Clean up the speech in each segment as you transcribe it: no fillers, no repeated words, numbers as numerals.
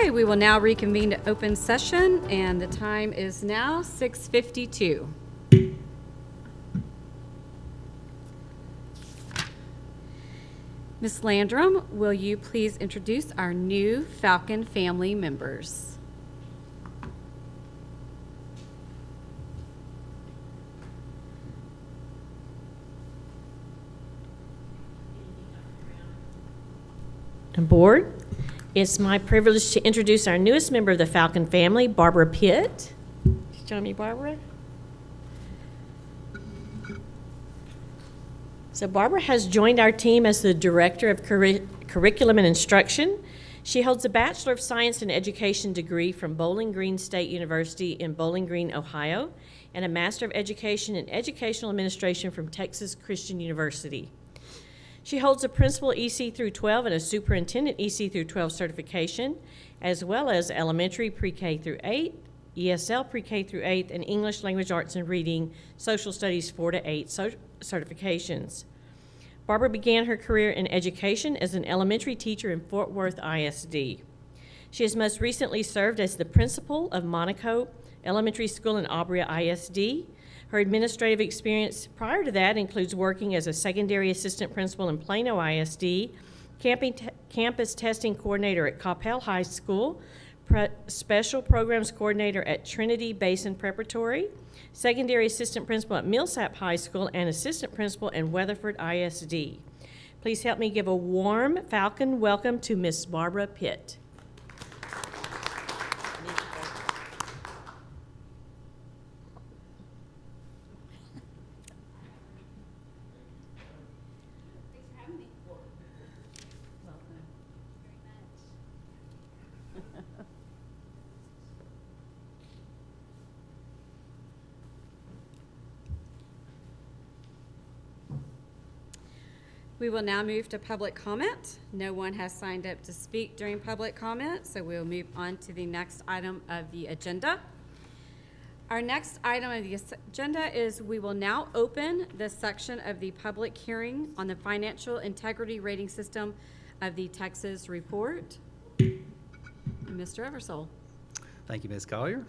Okay, we will now reconvene to open session, and the time is now 6:52. Ms. Landrum, will you please introduce our new Falcon family members? Board, it's my privilege to introduce our newest member of the Falcon family, Barbara Pitt. Join me, Barbara. So Barbara has joined our team as the Director of Curriculum and Instruction. She holds a Bachelor of Science in Education degree from Bowling Green State University in Bowling Green, Ohio, and a Master of Education in Educational Administration from Texas Christian University. She holds a Principal EC through 12 and a Superintendent EC through 12 certification, as well as Elementary Pre-K through 8, ESL Pre-K through 8, and English Language Arts and Reading, Social Studies 4 to 8 certifications. Barbara began her career in education as an elementary teacher in Fort Worth ISD. She has most recently served as the principal of Monaco Elementary School in Abrea ISD. Her administrative experience prior to that includes working as a secondary assistant principal in Plano ISD, campus testing coordinator at Coppell High School, special programs coordinator at Trinity Basin Preparatory, secondary assistant principal at Millsap High School, and assistant principal in Weatherford ISD. Please help me give a warm Falcon welcome to Miss Barbara Pitt. We will now move to public comment. No one has signed up to speak during public comment, so we'll move on to the next item of the agenda. Our next item of the agenda is we will now open this section of the public hearing on the financial integrity rating system of the Texas report. Mr. Eversole. Thank you, Ms. Collier.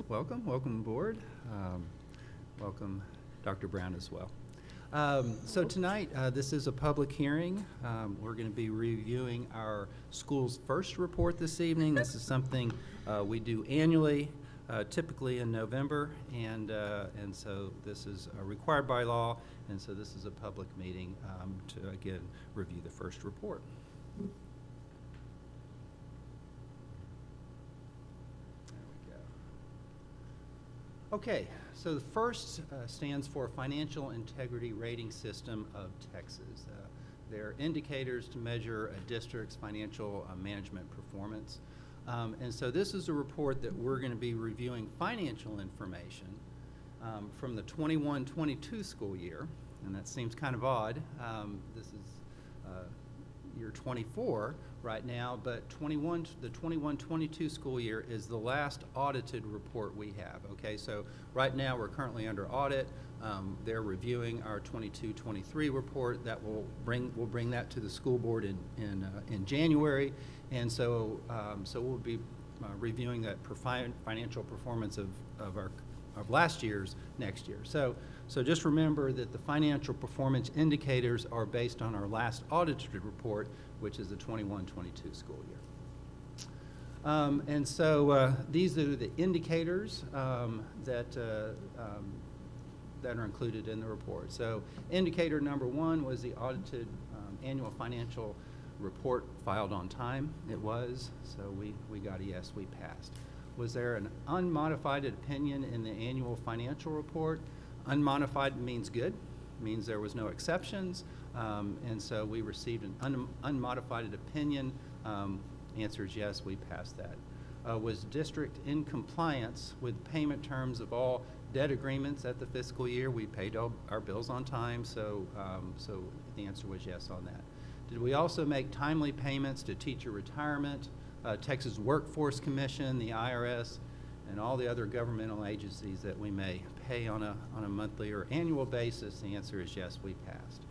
Welcome aboard. Welcome, Dr. Brown, as well. So tonight, this is a public hearing. We're going to be reviewing our school's first report this evening. This is something we do annually, typically in November, and so this is required by law, and so this is a public meeting to, again, review the first report. Okay, so the first stands for Financial Integrity Rating System of Texas. They're indicators to measure a district's financial management performance. And so this is a report that we're going to be reviewing financial information from the 21-22 school year, and that seems kind of odd. This is year 24 right now, but the 21-22 school year is the last audited report we have. Okay, so right now we're currently under audit. They're reviewing our 22-23 report. That we'll bring that to the school board in January, and so we'll be reviewing that financial performance of last year's next year. So just remember that the financial performance indicators are based on our last audited report, which is the 21-22 school year. And so these are the indicators that are included in the report. So indicator number one was the audited annual financial report filed on time. It was, so we got a yes, we passed. Was there an unmodified opinion in the annual financial report? Unmodified means good, means there was no exceptions, and so we received an unmodified opinion. Answer is yes, we passed that. Was district in compliance with payment terms of all debt agreements at the fiscal year? We paid all our bills on time, so the answer was yes on that. Did we also make timely payments to teacher retirement, Texas Workforce Commission, the IRS, and all the other governmental agencies that we may pay on a monthly or annual basis? The answer is yes, we passed.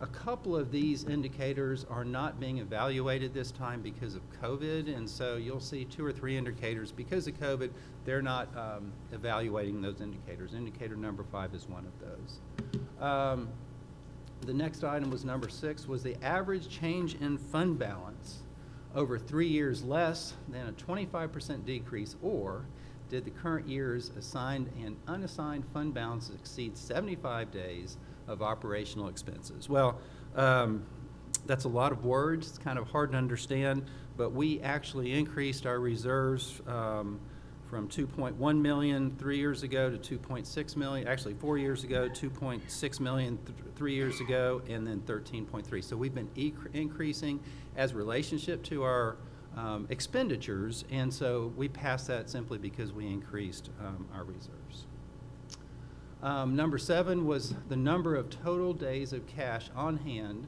A couple of these indicators are not being evaluated this time because of COVID, and so you'll see 2 or 3 indicators. Because of COVID, they're not evaluating those indicators. Indicator number 5 is one of those. The next item was number 6, was the average change in fund balance over 3 years less than a 25% decrease, or did the current year's assigned and unassigned fund balance exceed 75 days of operational expenses? Well, that's a lot of words. It's kind of hard to understand, but we actually increased our reserves from 2.1 million 3 years ago to 2.6 million, actually 4 years ago, 2.6 million 3 years ago, and then 13.3. So we've been increasing as relationship to our expenditures, and so we passed that simply because we increased our reserves. Number 7 was the number of total days of cash on hand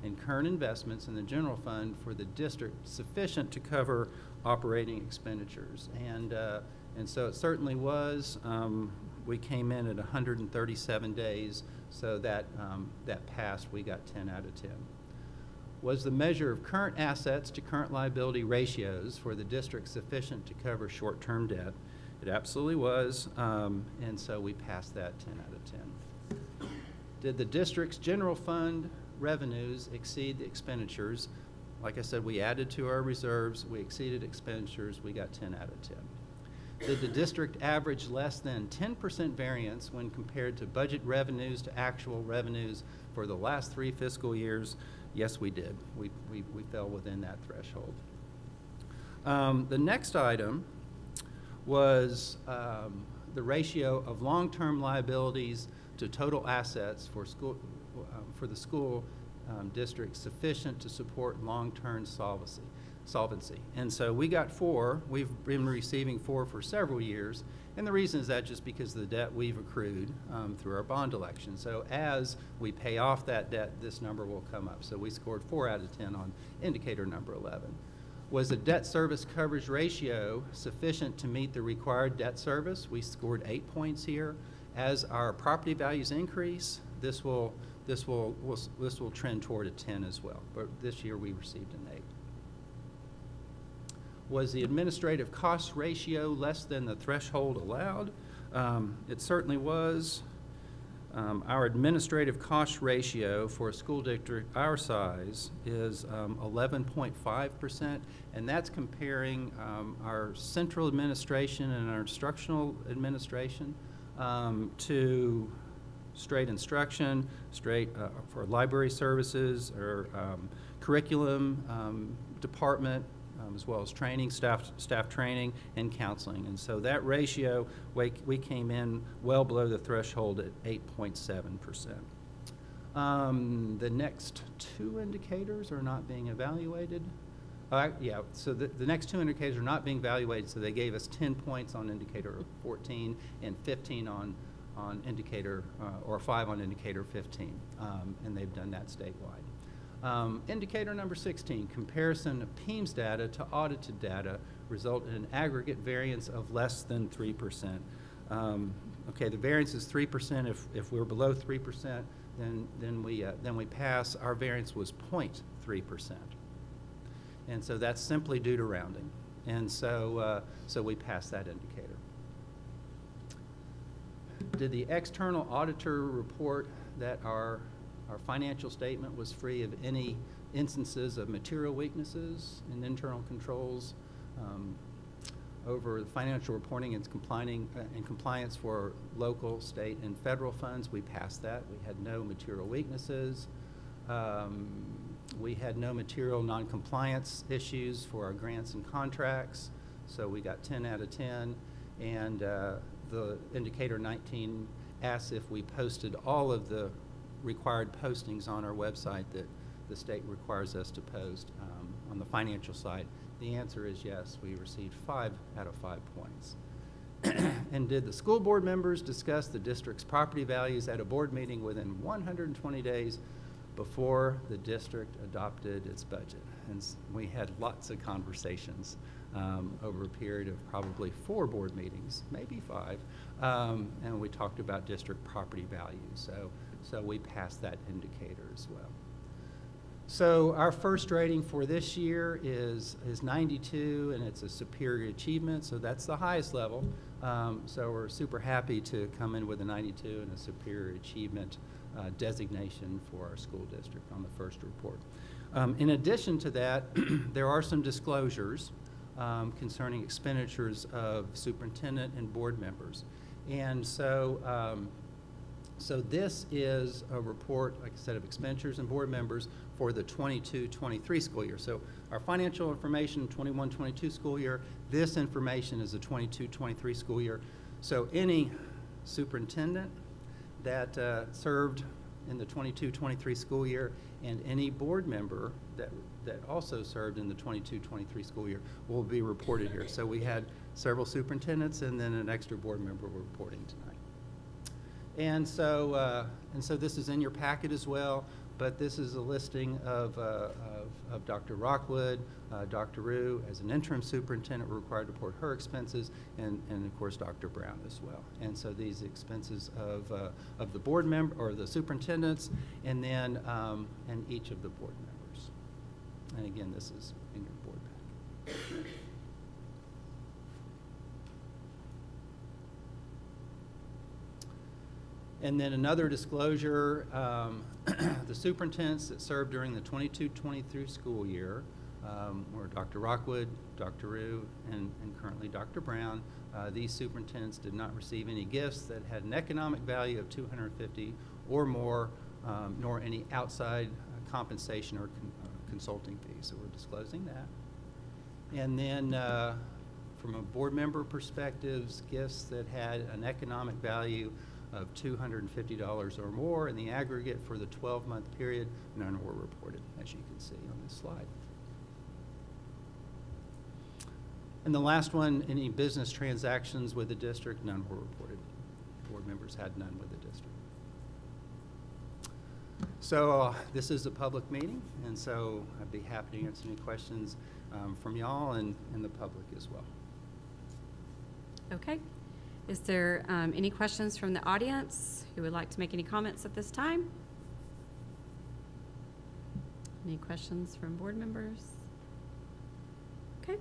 and current investments in the general fund for the district sufficient to cover operating expenditures. And so it certainly was. We came in at 137 days, so that passed. We got 10 out of 10. Was the measure of current assets to current liability ratios for the district sufficient to cover short-term debt? It absolutely was, and so we passed that 10 out of 10. Did the district's general fund revenues exceed the expenditures? Like I said, we added to our reserves, we exceeded expenditures, we got 10 out of 10. Did the district average less than 10% variance when compared to budget revenues to actual revenues for the last 3 fiscal years? Yes, we did. We fell within that threshold. The next item was the ratio of long-term liabilities to total assets for the school district sufficient to support long-term solvency. And so we got 4. We've been receiving 4 for several years, and the reason is that just because of the debt we've accrued through our bond election. So as we pay off that debt, this number will come up. So we scored 4 out of 10 on indicator number 11. Was the debt service coverage ratio sufficient to meet the required debt service? We scored 8 points here. As our property values increase, this will trend toward a 10 as well. But this year we received an 8. Was the administrative cost ratio less than the threshold allowed? It certainly was. Our administrative cost ratio for a school district our size is 11.5%, and that's comparing our central administration and our instructional administration to straight instruction, straight for library services or curriculum department, as well as training, staff training, and counseling. And so that ratio, we came in well below the threshold at 8.7%. The next 2 indicators are not being evaluated. So the next 2 indicators are not being evaluated, so they gave us 10 points on indicator 14 and 15 on indicator, or 5 on indicator 15, and they've done that statewide. Indicator number 16, comparison of PEIMS data to audited data result in an aggregate variance of less than 3%. Okay, the variance is 3%. If we're below 3%, then we pass. Our variance was 0.3%, and so that's simply due to rounding. And so we pass that indicator. Did the external auditor report that our financial statement was free of any instances of material weaknesses in internal controls over the financial reporting and compliance for local, state, and federal funds? We passed that. We had no material weaknesses. We had no material non-compliance issues for our grants and contracts, so we got 10 out of 10. And the indicator 19 asks if we posted all of the required postings on our website that the state requires us to post on the financial side. The answer is yes. We received 5 out of 5 points. And did the school board members discuss the district's property values at a board meeting within 120 days before the district adopted its budget? And we had lots of conversations over a period of probably 4 board meetings, maybe 5, and we talked about district property values. So So we passed that indicator as well. So our first rating for this year is 92, and it's a superior achievement, so that's the highest level. So we're super happy to come in with a 92 and a superior achievement designation for our school district on the first report. In addition to that, there are some disclosures concerning expenditures of superintendent and board members. And so, so this is a report, like I said, of expenditures and board members for the 22-23 school year. So our financial information, 21-22 school year, this information is the 22-23 school year. So any superintendent that served in the 22-23 school year and any board member that also served in the 22-23 school year will be reported here. So we had several superintendents and then an extra board member reporting tonight. And so this is in your packet as well, but this is a listing of Dr. Rockwood, Dr. Rue as an interim superintendent were required to report her expenses, and of course Dr. Brown as well. And so these expenses of the board member or the superintendents, and then and each of the board members. And again, this is in your board packet. And then another disclosure, the superintendents that served during the 22-23 school year were Dr. Rockwood, Dr. Rue, and currently Dr. Brown. These superintendents did not receive any gifts that had an economic value of $250 or more, nor any outside compensation or consulting fees. So we're disclosing that. And then from a board member perspective, gifts that had an economic value of $250 or more in the aggregate for the 12-month period, none were reported, as you can see on this slide. And the last one, any business transactions with the district, none were reported. Board members had none with the district. So this is a public meeting, and so I'd be happy to answer any questions from y'all and the public as well. Okay. Is there any questions from the audience who would like to make any comments at this time? Any questions from board members? Okay.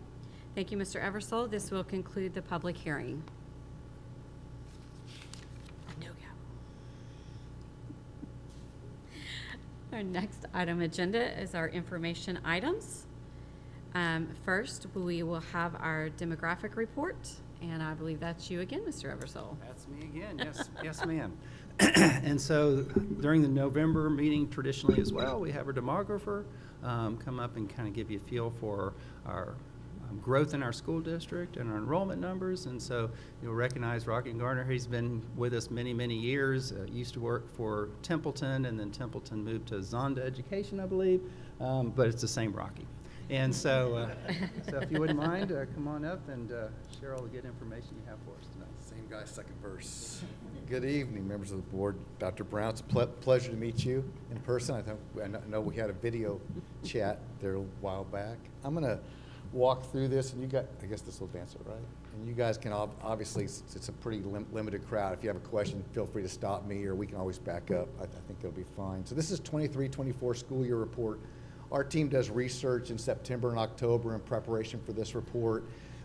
Thank you, Mr. Eversole. This will conclude the public hearing. No go. Our next item agenda is our information items. First, we will have our demographic report. And I believe that's you again, Mr. Eversole. That's me again, yes, yes ma'am. And so during the November meeting traditionally as well, we have our demographer come up and kind of give you a feel for our growth in our school district and our enrollment numbers. And so you'll recognize Rocky Garner. He's been with us many, many years. Used to work for Templeton, and then Templeton moved to Zonda Education, I believe. But it's the same Rocky. And so, so if you wouldn't mind, come on up and share all the good information you have for us tonight. Same guy, second verse. Good evening, members of the board. Dr. Brown, it's a pleasure to meet you in person. I know we had a video chat there a while back. I'm going to walk through this, and you got, I guess this will advance it, right? And you guys can obviously, it's a pretty limited crowd. If you have a question, feel free to stop me, or we can always back up. I think it'll be fine. So this is 23-24 school year report. Our team does research in September and October in preparation for this report.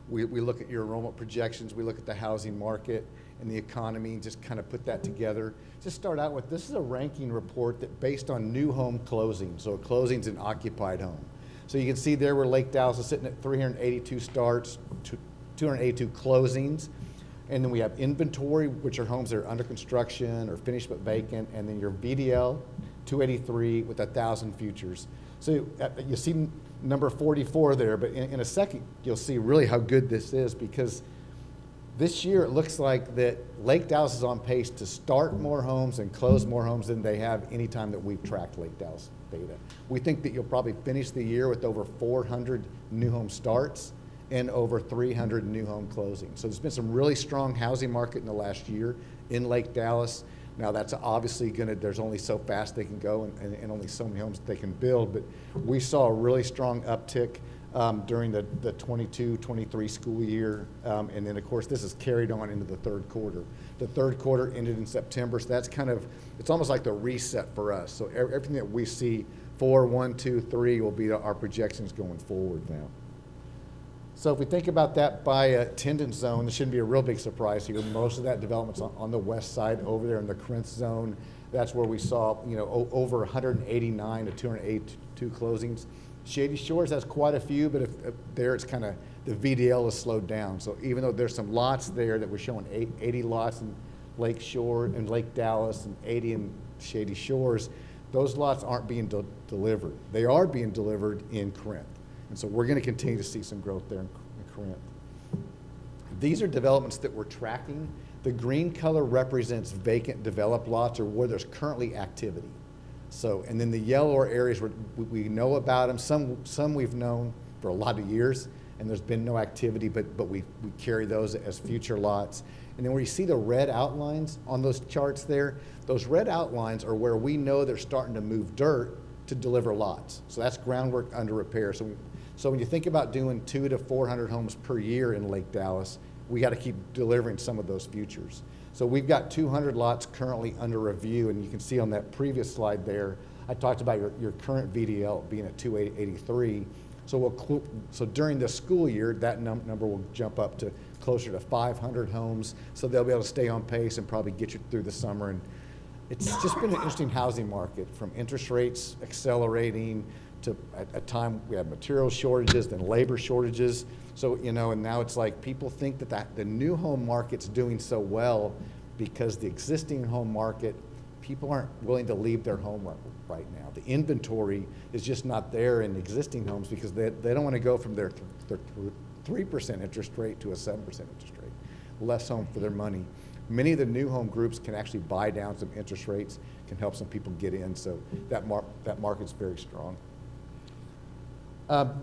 We look at your enrollment projections, we look at the housing market and the economy, and just kind of put that together. Just start out with, this is a ranking report that based on new home closings, so closings in occupied home. So you can see there where Lake Dallas is sitting at 382 starts, 282 closings. And then we have inventory, which are homes that are under construction or finished but vacant, and then your VDL, 283 with 1,000 futures. So you see number 44 there, but in a second you'll see really how good this is, because this year it looks like that Lake Dallas is on pace to start more homes and close more homes than they have any time that we've tracked Lake Dallas data. We think that you'll probably finish the year with over 400 new home starts and over 300 new home closings. So there's been some really strong housing market in the last year in Lake Dallas. Now that's obviously there's only so fast they can go and only so many homes they can build, but we saw a really strong uptick during the 22-23 school year. And then, of course, this is carried on into the third quarter. The third quarter ended in September, so that's kind of, it's almost like the reset for us. So everything that we see 4, 1, 2, 3 will be our projections going forward now. So if we think about that by attendance zone, this shouldn't be a real big surprise here. Most of that development's on the west side over there in the Corinth zone. That's where we saw, you know, over 189 to 282 closings. Shady Shores has quite a few, but if there it's kind of, the VDL is slowed down. So even though there's some lots there that we're showing 80 lots in Lake Shore and Lake Dallas and 80 in Shady Shores, those lots aren't being delivered. They are being delivered in Corinth. And so we're going to continue to see some growth there in Corinth. These are developments that we're tracking. The green color represents vacant developed lots or where there's currently activity. So, and then the yellow are areas where we know about them. Some we've known for a lot of years, and there's been no activity, but we carry those as future lots. And then where you see the red outlines on those charts there, those red outlines are where we know they're starting to move dirt to deliver lots. So that's groundwork under repair. So when you think about doing 200 to 400 homes per year in Lake Dallas, we got to keep delivering some of those futures. So we've got 200 lots currently under review, and you can see on that previous slide there, I talked about your current VDL being at 283. So during this school year, that number will jump up to closer to 500 homes. So they'll be able to stay on pace and probably get you through the summer. And it's just been an interesting housing market, from interest rates accelerating to at a time we had material shortages, then labor shortages. So, you know, and now it's like people think that the new home market's doing so well because the existing home market, people aren't willing to leave their home right now. The inventory is just not there in existing homes because they don't want to go from their 3% interest rate to a 7% interest rate. Less home for their money. Many of the new home groups can actually buy down some interest rates, can help some people get in, so that market's very strong.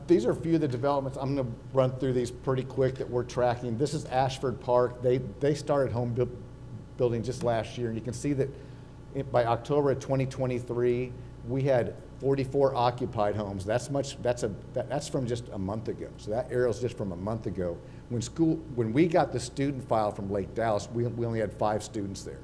These are a few of the developments. I'm going to run through these pretty quick that we're tracking. This is Ashford Park. They started home building just last year, and you can see that by October of 2023, we had 44 occupied homes. That's from just a month ago. So that aerial's just from a month ago. When we got the student file from Lake Dallas, we only had 5 students there.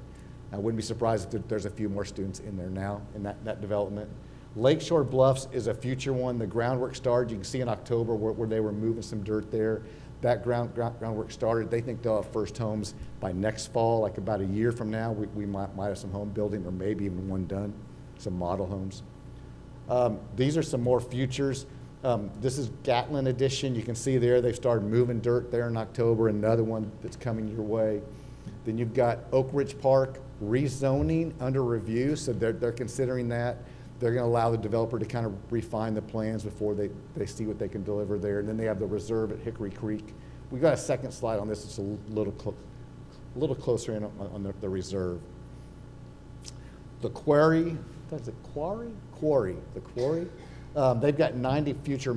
I wouldn't be surprised if there's a few more students in there now in that development. Lakeshore Bluffs is a future one. The groundwork started. You can see in October where they were moving some dirt there. That groundwork started. They think they'll have first homes by next fall, like about a year from now. We might have some home building or maybe even one done, some model homes. These are some more futures. This is Gatlin Edition. You can see there they've started moving dirt there in October. Another one that's coming your way. Then you've got Oak Ridge Park rezoning under review, so they're considering that. They're going to allow the developer to kind of refine the plans before they see what they can deliver there. And then they have the reserve at Hickory Creek. We've got a second slide on this. It's a little closer in on the reserve. The Quarry, that's it, Quarry? Quarry, the Quarry. They've got 90 future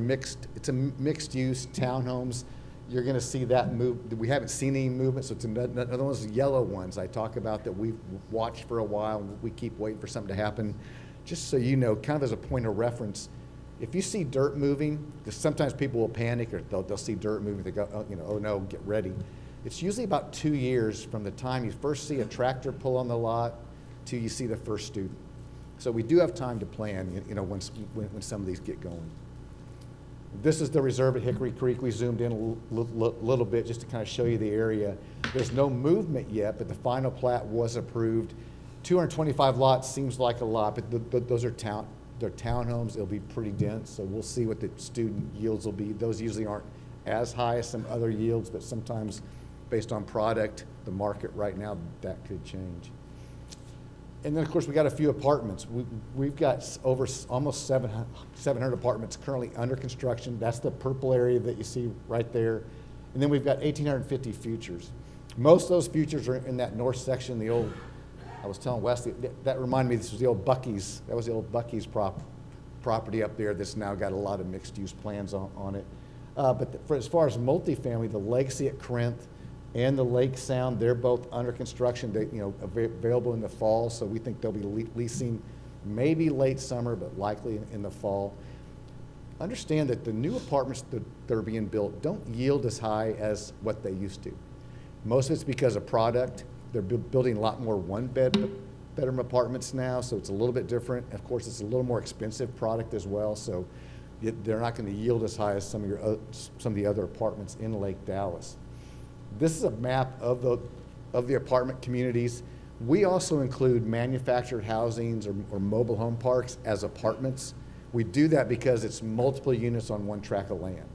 it's a mixed use townhomes. You're going to see that move. We haven't seen any movement, so it's another one of those yellow ones I talk about that we've watched for a while. We keep waiting for something to happen. Just so you know, kind of as a point of reference, if you see dirt moving, because sometimes people will panic or they'll see dirt moving, they go, oh no, get ready. It's usually about 2 years from the time you first see a tractor pull on the lot till you see the first student. So we do have time to plan, when some of these get going. This is the reserve at Hickory Creek. We zoomed in a little bit just to kind of show you the area. There's no movement yet, but the final plat was approved. 225 lots seems like a lot, but those are they're townhomes. It'll be pretty dense, so we'll see what the student yields will be. Those usually aren't as high as some other yields, but sometimes based on product, the market right now, that could change. And then, of course, we got a few apartments. We've got over almost 700 apartments currently under construction. That's the purple area that you see right there. And then we've got 1,850 futures. Most of those futures are in that north section, the old, I was telling Wesley, that reminded me, this was the old Buc-ee's, that was the old Buc-ee's property up there that's now got a lot of mixed-use plans on it. But as far as multifamily, the Legacy at Corinth and the Lake Sound, they're both under construction. They, available in the fall, so we think they'll be leasing maybe late summer, but likely in the fall. understand that the new apartments that are being built don't yield as high as what they used to. Most of it's because of product. They're building a lot more one-bedroom apartments now, so it's a little bit different. Of course, it's a little more expensive product as well, so they're not going to yield as high as some of the other apartments in Lake Dallas. This is a map of the apartment communities. We also include manufactured housings or mobile home parks as apartments. We do that because it's multiple units on one tract of land.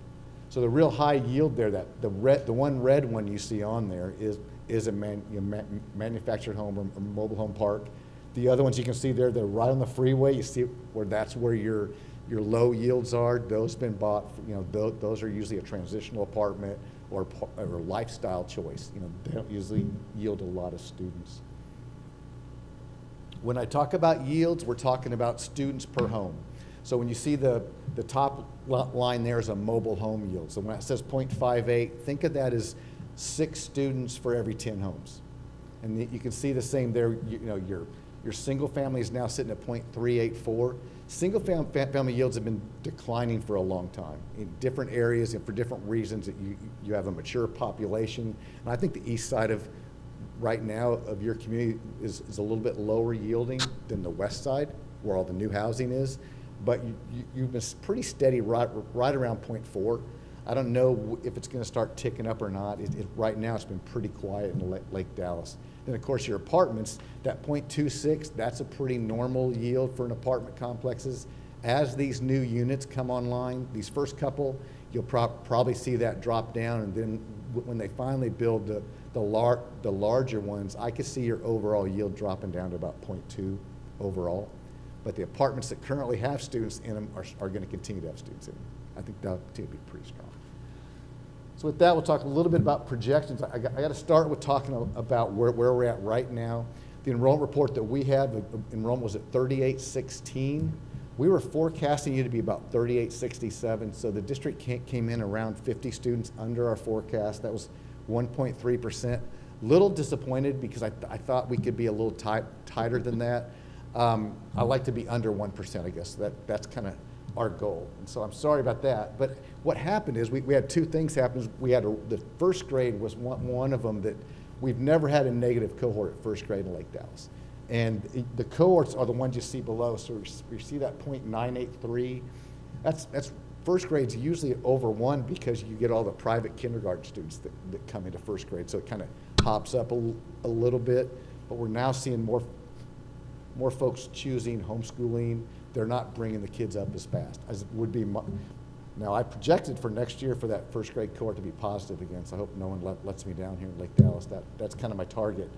So the real high yield there, the one red one you see on there is a manufactured home or mobile home park. The other ones you can see there, they're right on the freeway. You see that's where your low yields are. Those have been bought. Those are usually a transitional apartment or lifestyle choice. They don't usually yield a lot of students. When I talk about yields, we're talking about students per home. So when you see the top line there is a mobile home yield. So when it says 0.58, think of that as 6 students for every 10 homes. And you can see the same there. Your single family is now sitting at 0.384. Single family yields have been declining for a long time in different areas and for different reasons. That you have a mature population. And I think the east side of right now of your community is a little bit lower yielding than the west side, where all the new housing is. But you've been pretty steady right around 0.4. I don't know if it's going to start ticking up or not. Right now, it's been pretty quiet in Lake Dallas. Then, of course, your apartments, that 0.26, that's a pretty normal yield for an apartment complexes. As these new units come online, these first couple, you'll probably see that drop down. And then when they finally build the larger ones, I could see your overall yield dropping down to about 0.2 overall. But the apartments that currently have students in them are going to continue to have students in them. I think that'll continue to be pretty strong. So with that, we'll talk a little bit about projections. I got to start with talking about where we're at right now. The enrollment report that we have, enrollment was at 3816. We were forecasting it to be about 3867, so the district came in around 50 students under our forecast. That was 1.3%. Little disappointed because I thought we could be a little tighter than that. I like to be under 1%, I guess. That's kind of our goal. And so I'm sorry about that. But what happened is we had 2 things happen. We had the first grade was one of them that we've never had a negative cohort at first grade in Lake Dallas. And the cohorts are the ones you see below. So you see that 0.983. That's first grade's usually over 1 because you get all the private kindergarten students that come into first grade. So it kind of pops up a little bit. But we're now seeing more folks choosing homeschooling. They're not bringing the kids up as fast as would be. Now, I projected for next year for that first grade cohort to be positive again, so I hope no one lets me down here in Lake Dallas. That's kind of my target.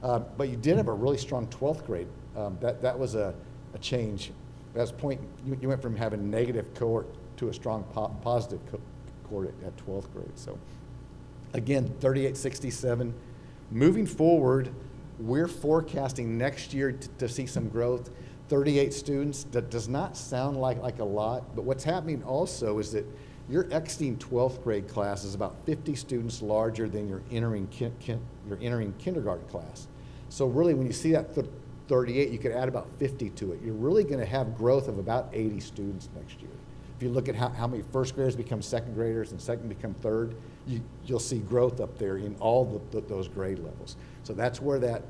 But you did have a really strong 12th grade. That was a change. That's point. You went from having a negative cohort to a strong positive cohort at 12th grade. So, again, 3867. Moving forward, we're forecasting next year to see some growth. 38 students, that does not sound like a lot, but what's happening also is that your exiting 12th grade class is about 50 students larger than your entering kindergarten class. So really, when you see that 38, you could add about 50 to it. You're really going to have growth of about 80 students next year. If you look at how many first graders become second graders and second become third, you'll see growth up there in all those grade levels. So that's where that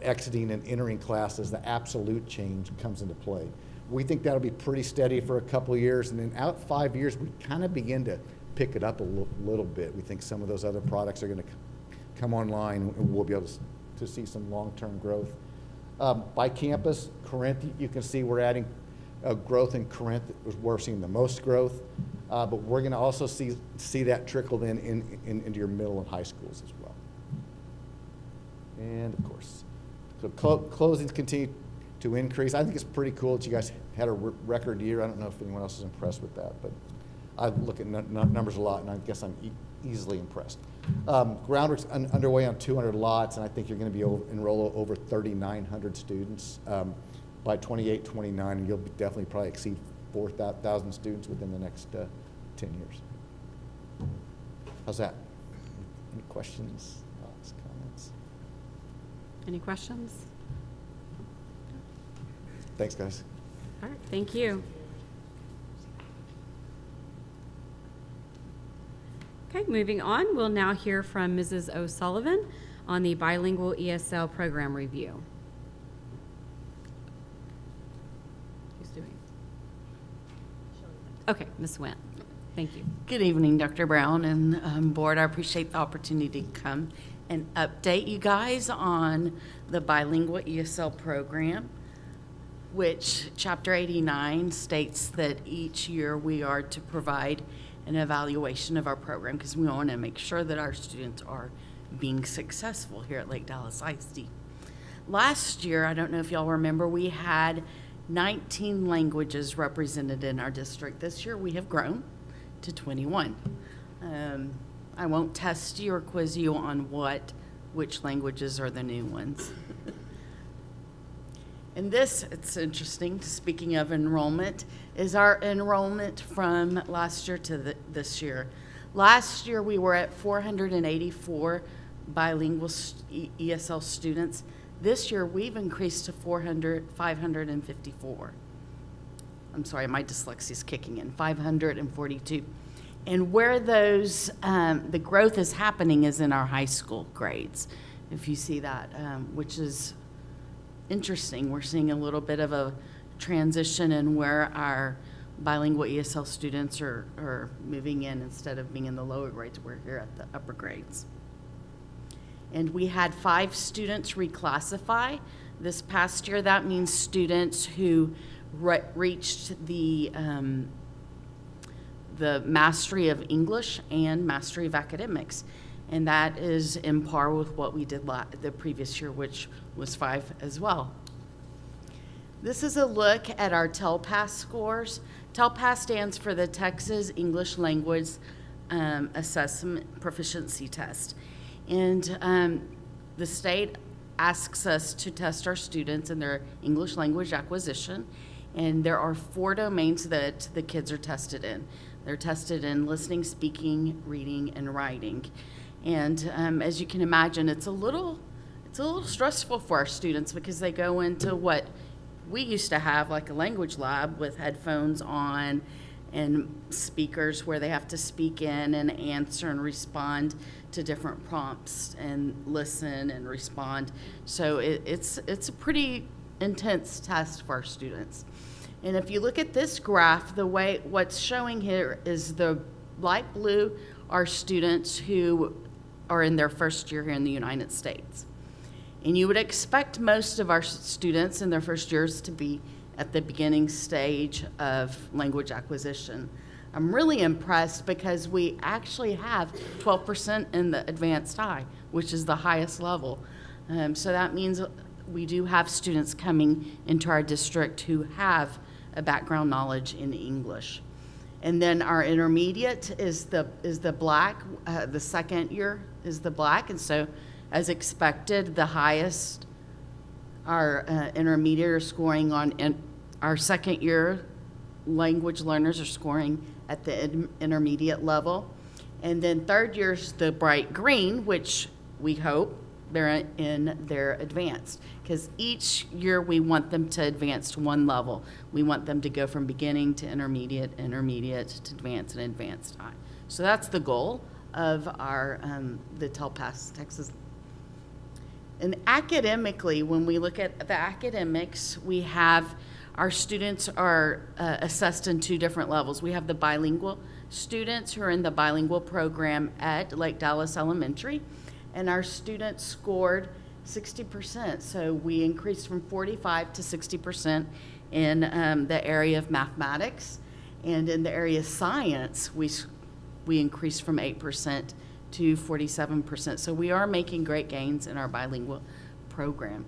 exiting and entering classes, the absolute change comes into play. We think that'll be pretty steady for a couple of years, and then out 5 years, we kind of begin to pick it up a little bit. We think some of those other products are going to come online, and we'll be able to see some long-term growth. By campus, Corinth, you can see we're adding growth in Corinth. We're seeing the most growth, but we're going to also see that trickle then into your middle and high schools as well. And of course, so closings continue to increase. I think it's pretty cool that you guys had a record year. I don't know if anyone else is impressed with that, but I look at numbers a lot, and I guess I'm easily impressed. Groundwork's underway on 200 lots, and I think you're going to be enroll over 3,900 students by 28, 29, and you'll definitely probably exceed 4,000 students within the next 10 years. How's that? Any questions, thoughts, comments? Any questions? Thanks, guys. All right, thank you. Okay, moving on, we'll now hear from Mrs. O'Sullivan on the bilingual ESL program review. Who's doing? Okay, Ms. Went, thank you. Good evening, Dr. Brown and board. I appreciate the opportunity to come and update you guys on the bilingual ESL program, which Chapter 89 states that each year we are to provide an evaluation of our program because we want to make sure that our students are being successful here at Lake Dallas ISD. Last year, I don't know if y'all remember, we had 19 languages represented in our district. This year we have grown to 21. I won't test you or quiz you on which languages are the new ones. And this, it's interesting, speaking of enrollment, is our enrollment from last year to this year. Last year we were at 484 bilingual ESL students. This year we've increased to 554. I'm sorry, my dyslexia is kicking in, 542. And where those, the growth is happening is in our high school grades, if you see that, which is interesting. We're seeing a little bit of a transition in where our bilingual ESL students are moving in instead of being in the lower grades. We're here at the upper grades. And we had 5 students reclassify this past year. That means students who reached the mastery of English and mastery of academics. And that is in par with what we did the previous year, which was 5 as well. This is a look at our TELPAS scores. TELPAS stands for the Texas English Language Assessment Proficiency Test. And the state asks us to test our students in their English language acquisition. And there are 4 domains that the kids are tested in. They're tested in listening, speaking, reading, and writing. And as you can imagine, it's a little stressful for our students because they go into what we used to have, like a language lab with headphones on and speakers where they have to speak in and answer and respond to different prompts and listen and respond. So it's a pretty intense test for our students. And if you look at this graph, what's showing here is the light blue are students who are in their first year here in the United States. And you would expect most of our students in their first years to be at the beginning stage of language acquisition. I'm really impressed because we actually have 12% in the advanced high, which is the highest level. So that means we do have students coming into our district who have a background knowledge in English. And then our intermediate is the black, the second year is the black, and so as expected, the highest our intermediate are scoring on, our second year language learners are scoring at the intermediate level. And then third year's the bright green, which we hope they're in their advanced, because each year we want them to advance to one level. We want them to go from beginning to intermediate to advanced and advanced high. So that's the goal of our the TELPAS Texas. And academically, when we look at the academics, we have our students are assessed in 2 different levels. We have the bilingual students who are in the bilingual program at Lake Dallas Elementary, and our students scored 60%. So we increased from 45 to 60% in the area of mathematics, and in the area of science, we increased from 8% to 47%. So we are making great gains in our bilingual program.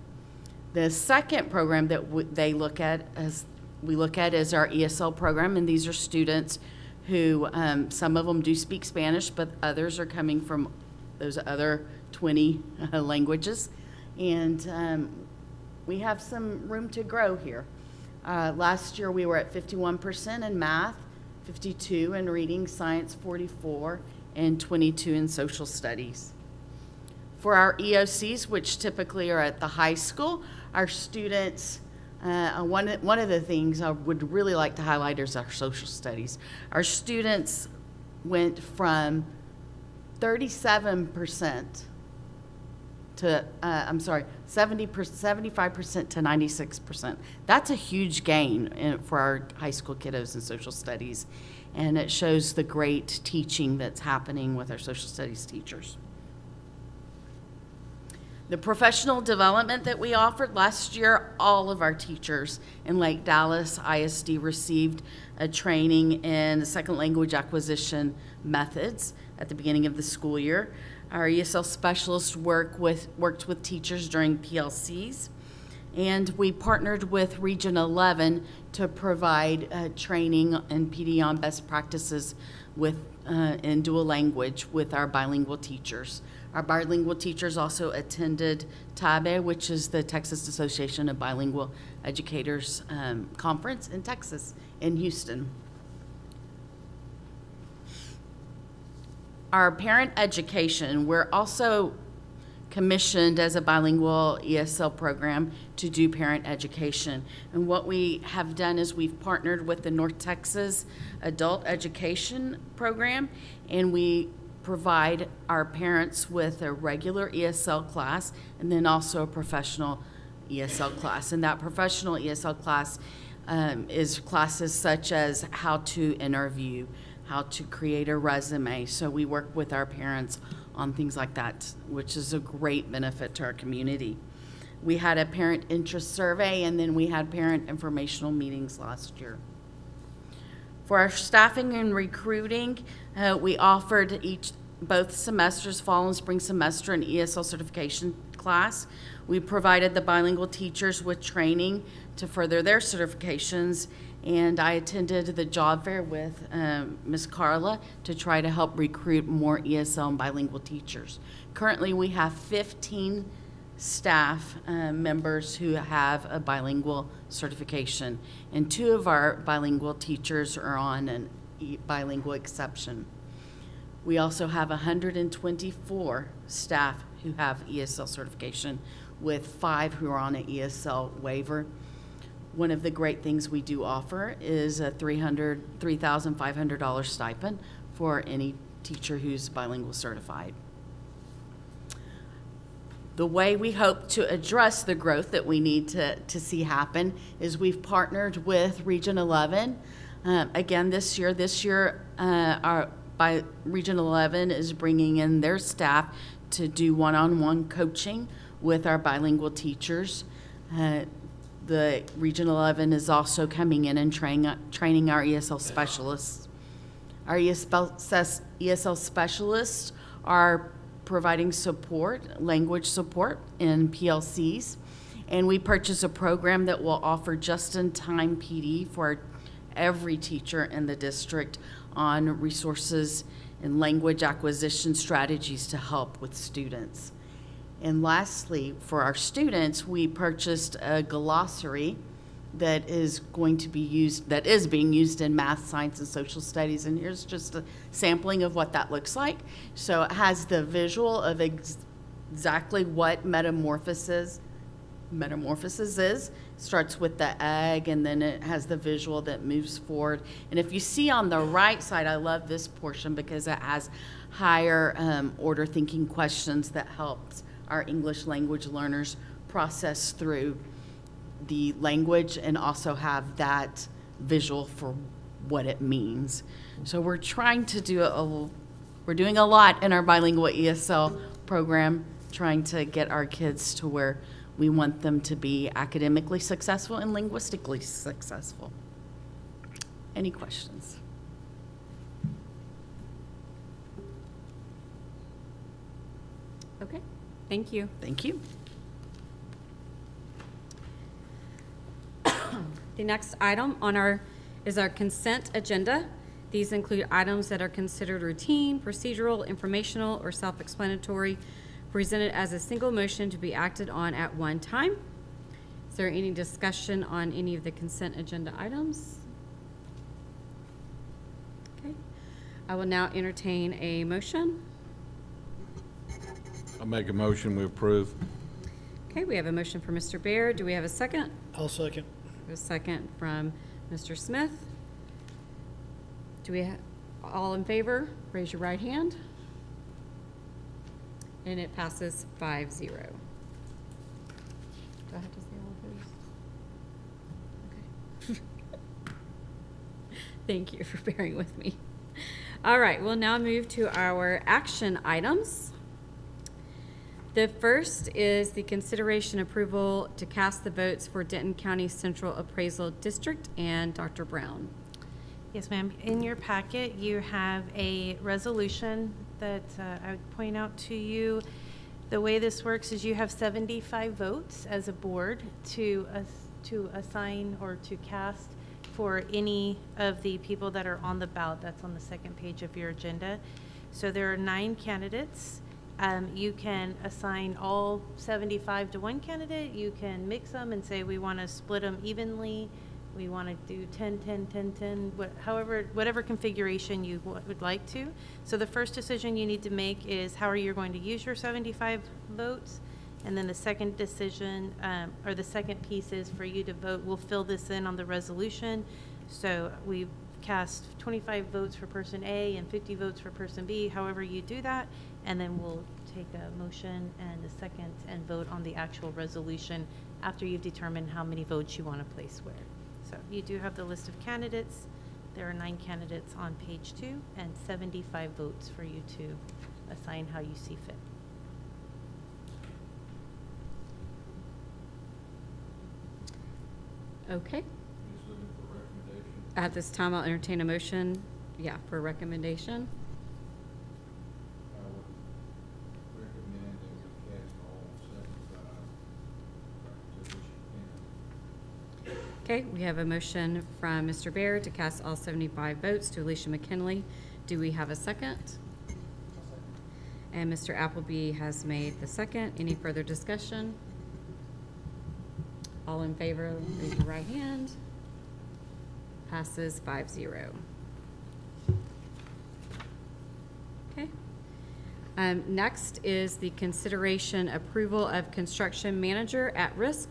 The second program that we look at is our ESL program, and these are students who, some of them do speak Spanish, but others are coming from those other 20 languages. And we have some room to grow here. Last year we were at 51% in math, 52 in reading, science 44, and 22 in social studies. For our EOCs, which typically are at the high school, our students, one of the things I would really like to highlight is our social studies. Our students went from 37% to, 75% to 96%. That's a huge gain for our high school kiddos in social studies, and it shows the great teaching that's happening with our social studies teachers. The professional development that we offered last year, all of our teachers in Lake Dallas ISD received a training in second language acquisition methods at the beginning of the school year. Our ESL specialists worked with teachers during PLCs, and we partnered with Region 11 to provide training and PD on best practices in dual language with our bilingual teachers. Our bilingual teachers also attended TABE, which is the Texas Association of Bilingual Educators conference in Texas, in Houston. Our parent education, we're also commissioned as a bilingual ESL program to do parent education. And what we have done is we've partnered with the North Texas Adult Education Program, and we provide our parents with a regular ESL class and then also a professional ESL class. And that professional ESL class is classes such as how to interview, how to create a resume. So we work with our parents on things like that, which is a great benefit to our community. We had a parent interest survey, and then we had parent informational meetings last year. For our staffing and recruiting, we offered both semesters, fall and spring semester, an ESL certification class. We provided the bilingual teachers with training to further their certifications, and I attended the job fair with Ms. Carla to try to help recruit more ESL and bilingual teachers. Currently, we have 15 staff members who have a bilingual certification, and 2 of our bilingual teachers are on an bilingual exception. We also have 124 staff who have ESL certification, with 5 who are on an ESL waiver. One of the great things we do offer is a $3,500 stipend for any teacher who's bilingual certified. The way we hope to address the growth that we need to see happen is we've partnered with Region 11. Again, this year, Region 11 is bringing in their staff to do one-on-one coaching with our bilingual teachers. The Region 11 is also coming in and training our ESL specialists. Our ESL specialists are providing support, language support in PLCs, and we purchased a program that will offer just-in-time PD for every teacher in the district on resources and language acquisition strategies to help with students. And lastly, for our students, we purchased a glossary that is being used in math, science, and social studies. And here's just a sampling of what that looks like. So it has the visual of exactly what metamorphosis is. Starts with the egg, and then it has the visual that moves forward. And if you see on the right side, I love this portion because it has higher order thinking questions that helps our English language learners process through the language and also have that visual for what it means. So we're trying to we're doing a lot in our bilingual ESL program, trying to get our kids to where we want them to be academically successful and linguistically successful. Any questions? Okay, thank you. Thank you. The next item is our consent agenda. These include items that are considered routine, procedural, informational, or self-explanatory, presented as a single motion to be acted on at one time. Is there any discussion on any of the consent agenda items? Okay, I will now entertain a motion. I'll make a motion, we approve. Okay, we have a motion from Mr. Baird. Do we have a second? I'll second. A second from Mr. Smith. Do we all in favor? Raise your right hand. And it passes 5-0. Do I have to say all of those? Okay. Thank you for bearing with me. All right, we'll now move to our action items. The first is the consideration approval to cast the votes for Denton County Central Appraisal District and Dr. Brown. Yes, ma'am. In your packet, you have a resolution that I would point out to you. The way this works is you have 75 votes as a board to assign or to cast for any of the people that are on the ballot. That's on the second page of your agenda. So there are 9 candidates. You can assign all 75 to one candidate. You can mix them and say we want to split them evenly. We want to do 10, 10, 10, 10, whatever configuration you would like to. So the first decision you need to make is how are you going to use your 75 votes? And then the second decision, or the second piece is for you to vote. We'll fill this in on the resolution. So we cast 25 votes for person A and 50 votes for person B, however you do that. And then we'll take a motion and a second and vote on the actual resolution after you've determined how many votes you want to place where. So you do have the list of candidates. There are 9 candidates on page 2 and 75 votes for you to assign how you see fit. Okay. At this time, I'll entertain a motion, for a recommendation. I would recommend that we cast all 75 to Alicia McKinley. Okay, we have a motion from Mr. Baird to cast all 75 votes to Alicia McKinley. Do we have a second? And Mr. Appleby has made the second. Any further discussion? All in favor, raise your right hand. Passes 5-0. Okay. Next is the consideration approval of construction manager at risk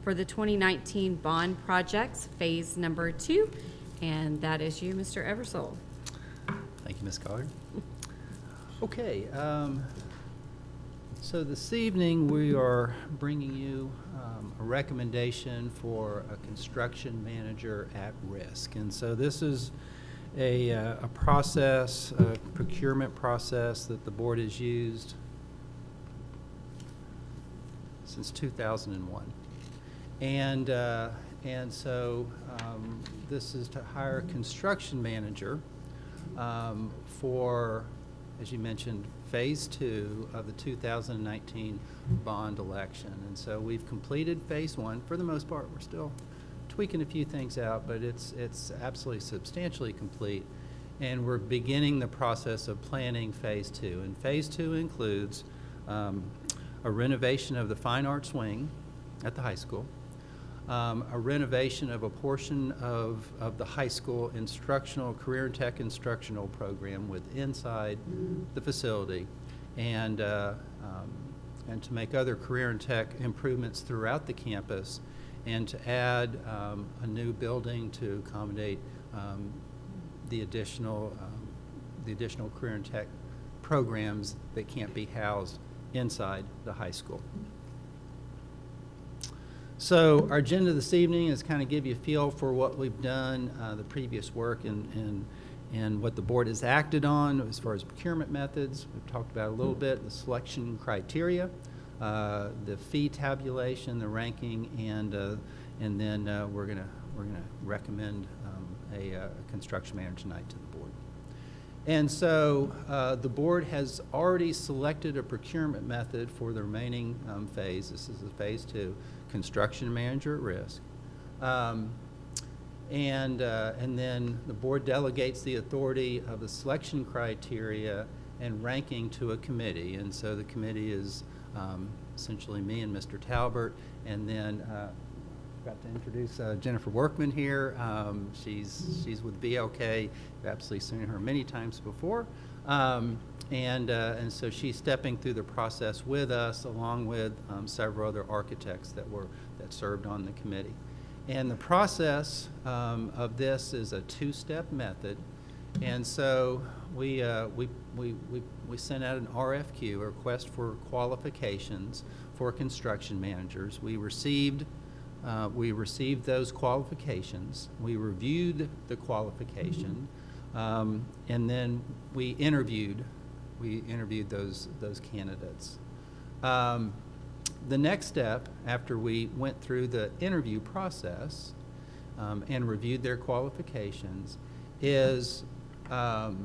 for the 2019 bond projects, phase number 2. And that is you, Mr. Eversole. Thank you, Ms. Collard. Okay, so this evening we are bringing you a recommendation for a construction manager at risk. And so this is a process, a procurement process that the board has used since 2001. And so this is to hire a construction manager for, as you mentioned, phase 2 of the 2019 bond election. And so we've completed phase 1 for the most part. We're still tweaking a few things out, but it's absolutely substantially complete. And we're beginning the process of planning phase 2. And phase 2 includes a renovation of the fine arts wing at the high school, a renovation of a portion of the high school instructional, career and tech instructional program with inside the facility, and to make other career and tech improvements throughout the campus, and to add a new building to accommodate the additional career and tech programs that can't be housed inside the high school. So our agenda this evening is kind of give you a feel for what we've done, the previous work, and what the board has acted on as far as procurement methods. We've talked about a little bit the selection criteria, the fee tabulation, the ranking, and then we're gonna recommend a construction manager tonight to the board. And so the board has already selected a procurement method for the remaining phase. This is the phase 2, construction manager at risk. And then the board delegates the authority of the selection criteria and ranking to a committee. And so the committee is essentially me and Mr. Talbert. And then got to introduce Jennifer Workman here. She's with BLK. You've absolutely seen her many times before. And so she's stepping through the process with us, along with several other architects that served on the committee. And the process of this is a 2-step method, And so we sent out an RFQ, a request for qualifications for construction managers. We received those qualifications. We reviewed the qualification, and then we interviewed those candidates. The next step, after we went through the interview process and reviewed their qualifications, is, well,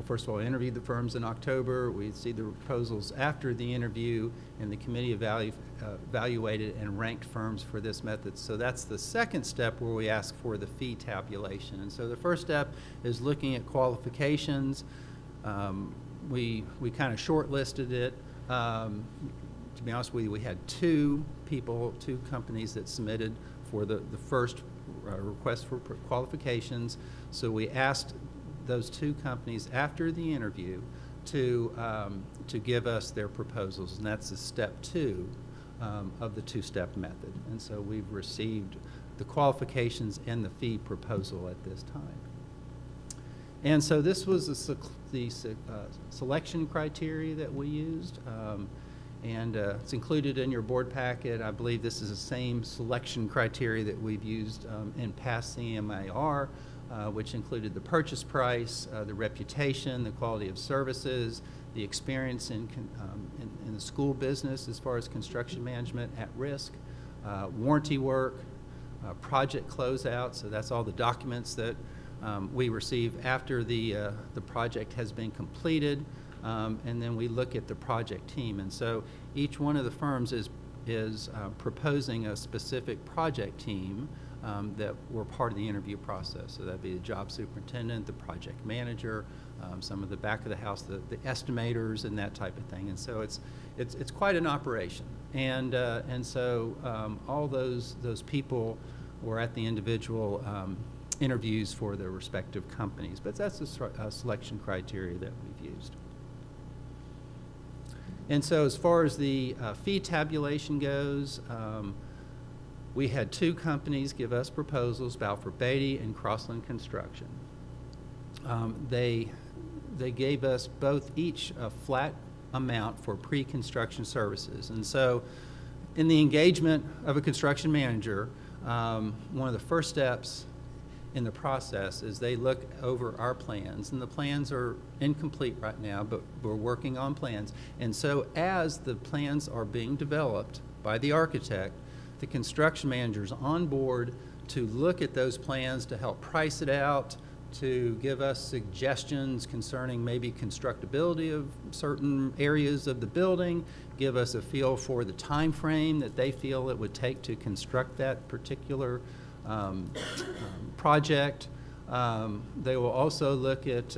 first of all, we interviewed the firms in October. We see the proposals after the interview, and the committee evaluated and ranked firms for this method. So that's the second step, where we ask for the fee tabulation. And so the first step is looking at qualifications. We kind of shortlisted it. To be honest with you, we had two companies that submitted for the first request for qualifications. So we asked those two companies after the interview to give us their proposals, and that's the step 2 of the two-step method. And so we've received the qualifications and the fee proposal at this time. And so this was the selection criteria that we used, and it's included in your board packet. I believe this is the same selection criteria that we've used in past CMAR, which included the purchase price, the reputation, the quality of services, the experience in the school business as far as construction management at risk, warranty work, project closeout. So that's all the documents that we receive after the project has been completed, and then we look at the project team. And so each one of the firms is proposing a specific project team that were part of the interview process. So that'd be the job superintendent, the project manager, some of the back of the house, the estimators, and that type of thing. And so it's quite an operation. And so all those people were at the individual interviews for their respective companies. But that's the selection criteria that we've used. And so as far as the fee tabulation goes, we had two companies give us proposals, Balfour Beatty and Crossland Construction. They gave us each a flat amount for pre-construction services. And so in the engagement of a construction manager, one of the first steps in the process is they look over our plans, and the plans are incomplete right now, but we're working on plans. And so as the plans are being developed by the architect, the construction manager's on board to look at those plans, to help price it out, to give us suggestions concerning maybe constructability of certain areas of the building, give us a feel for the time frame that they feel it would take to construct that particular project. They will also look at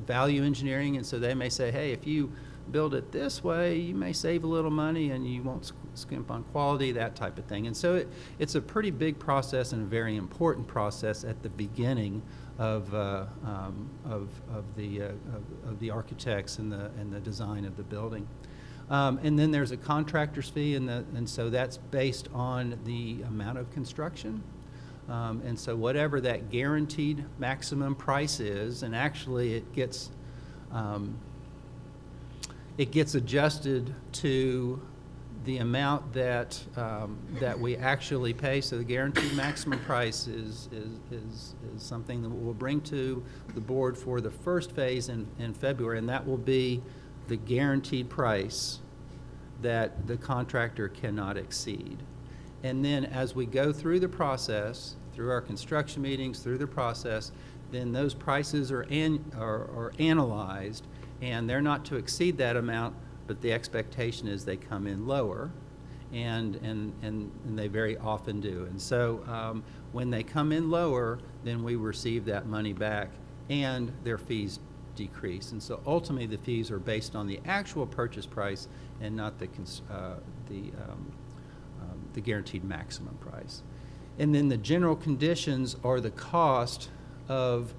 value engineering, and so they may say, hey, if you build it this way, you may save a little money and you won't skimp on quality, that type of thing. And so it's a pretty big process and a very important process at the beginning of the architects and the design of the building. And then there's a contractor's fee, and so that's based on the amount of construction. And so whatever that guaranteed maximum price is, and actually it gets adjusted to the amount that we actually pay. So the guaranteed maximum price is something that we'll bring to the board for the first phase in February, and that will be the guaranteed price that the contractor cannot exceed. And then as we go through the process, through our construction meetings, through the process, then those prices are analyzed, and they're not to exceed that amount, but the expectation is they come in lower, and they very often do. And so when they come in lower, then we receive that money back, and their fees decrease. And so ultimately the fees are based on the actual purchase price and not the guaranteed maximum price. And then the general conditions are the cost of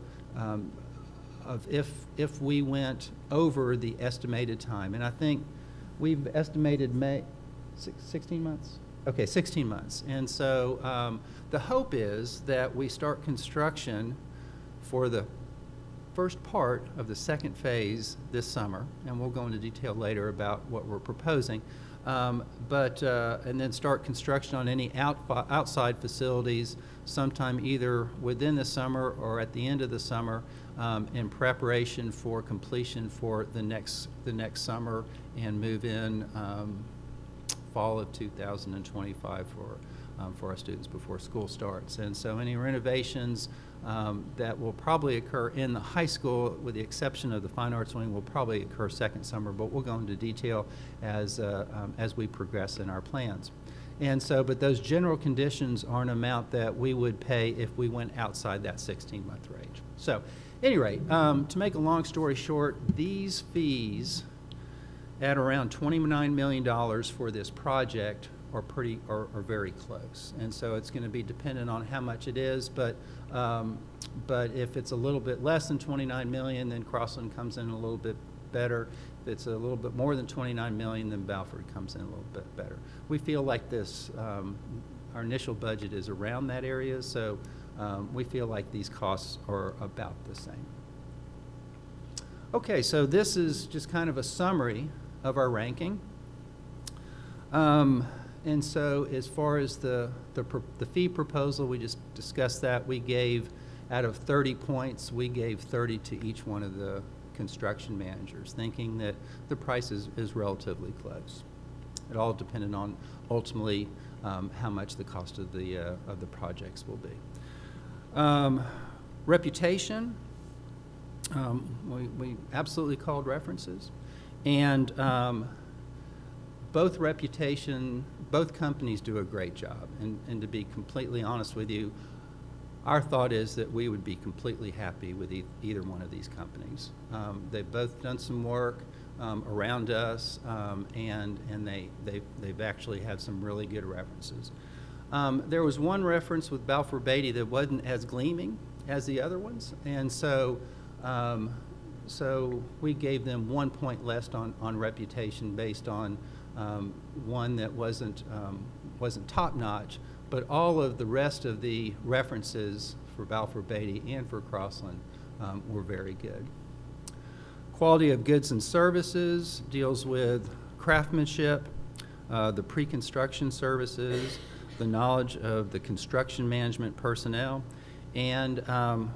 if we went over the estimated time. And I think we've estimated 16 months? Okay, 16 months. And so the hope is that we start construction for the first part of the second phase this summer, and we'll go into detail later about what we're proposing. And then start construction on any outside facilities sometime either within the summer or at the end of the summer, in preparation for completion for the next summer, and move in fall of 2025 for our students before school starts. And so any renovations that will probably occur in the high school, with the exception of the fine arts wing, will probably occur second summer, but we'll go into detail as we progress in our plans. And so, but those general conditions are an amount that we would pay if we went outside that 16-month range. So, at any rate, to make a long story short, these fees at around $29 million for this project are very close. And so it's going to be dependent on how much it is, but if it's a little bit less than 29 million, then Crossland comes in a little bit better. If it's a little bit more than 29 million, then Balfour comes in a little bit better. We feel like this, our initial budget is around that area, so we feel like these costs are about the same. Okay, so this is just kind of a summary of our ranking. And so as far as the fee proposal, we just discussed that. We gave, out of 30 points, we gave 30 to each one of the construction managers, thinking that the price is relatively close. It all depended on ultimately how much the cost of the projects will be. Reputation, we absolutely called references, and both companies do a great job. And to be completely honest with you, our thought is that we would be completely happy with either one of these companies. They've both done some work around us, and they've actually had some really good references. There was one reference with Balfour Beatty that wasn't as gleaming as the other ones, and so we gave them 1 point less on reputation based on one that wasn't top-notch, but all of the rest of the references for Balfour Beatty and for Crossland were very good. Quality of goods and services deals with craftsmanship, the pre-construction services, the knowledge of the construction management personnel, and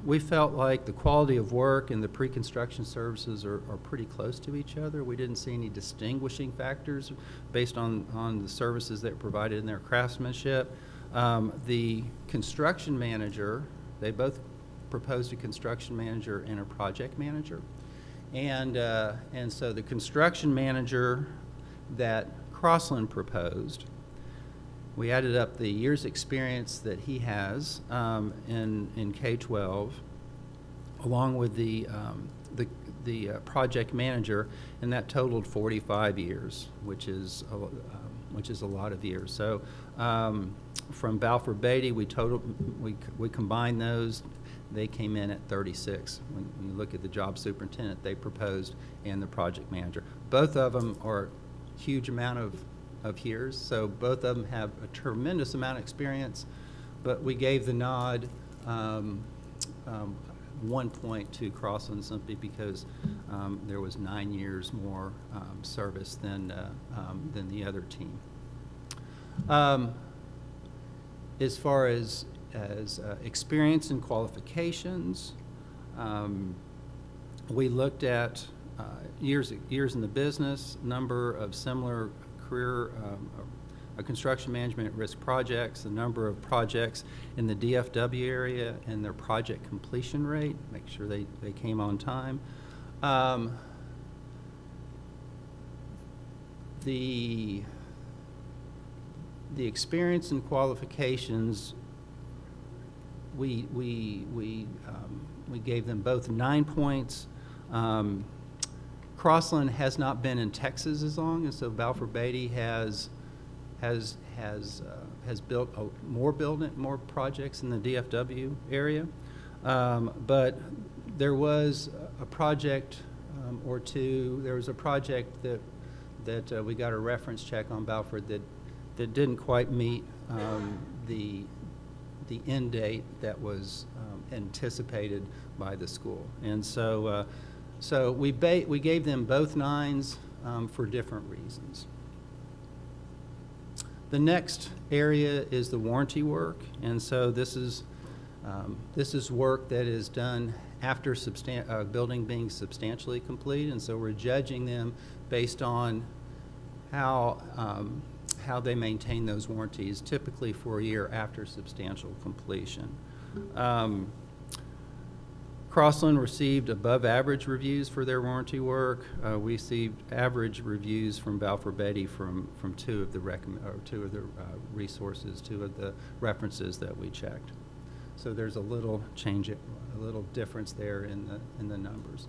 we felt like the quality of work and the pre-construction services are pretty close to each other. We didn't see any distinguishing factors based on the services that were provided in their craftsmanship. The construction manager, they both proposed a construction manager and a project manager. And so the construction manager that Crossland proposed, we added up the years' experience that he has in K-12, along with the project manager, and that totaled 45 years, which is a lot of years. So from Balfour Beatty, we combined those. They came in at 36. When you look at the job superintendent they proposed and the project manager, both of them are a huge amount of years, so both of them have a tremendous amount of experience, but we gave the nod 1 point to Crossland simply because there was 9 years more service than the other team. As far as experience and qualifications, we looked at years in the business, number of similar career construction management at risk projects, the number of projects in the DFW area, and their project completion rate, make sure they came on time. The experience and qualifications, we gave them both 9 points. Crossland has not been in Texas as long, and so Balfour Beatty has built more projects in the DFW area. But there was a project or two. There was a project that we got a reference check on Balfour that didn't quite meet the the end date that was anticipated by the school. And so, we gave them both 9s for different reasons. The next area is the warranty work, and so this is work that is done after building being substantially complete, and so we're judging them based on how they maintain those warranties, typically for a year after substantial completion. Crossland received above average reviews for their warranty work. We received average reviews from Balfour Beatty from two of the resources, 2 of the references that we checked. So there's a little change, a little difference there in the numbers.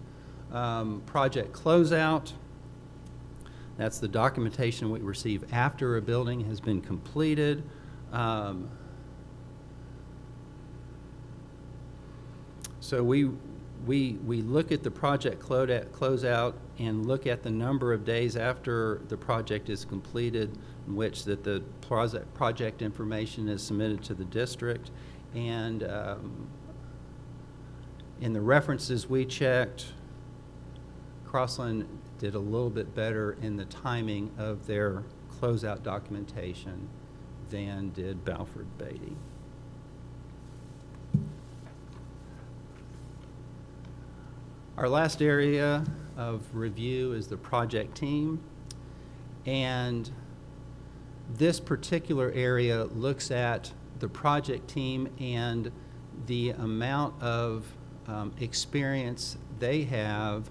Project closeout. That's the documentation we receive after a building has been completed. So we look at the project closeout and look at the number of days after the project is completed in which that the project information is submitted to the district. And in the references we checked, Crossland did a little bit better in the timing of their closeout documentation than did Balfour Beatty. Our last area of review is the project team, and this particular area looks at the project team and the amount of experience they have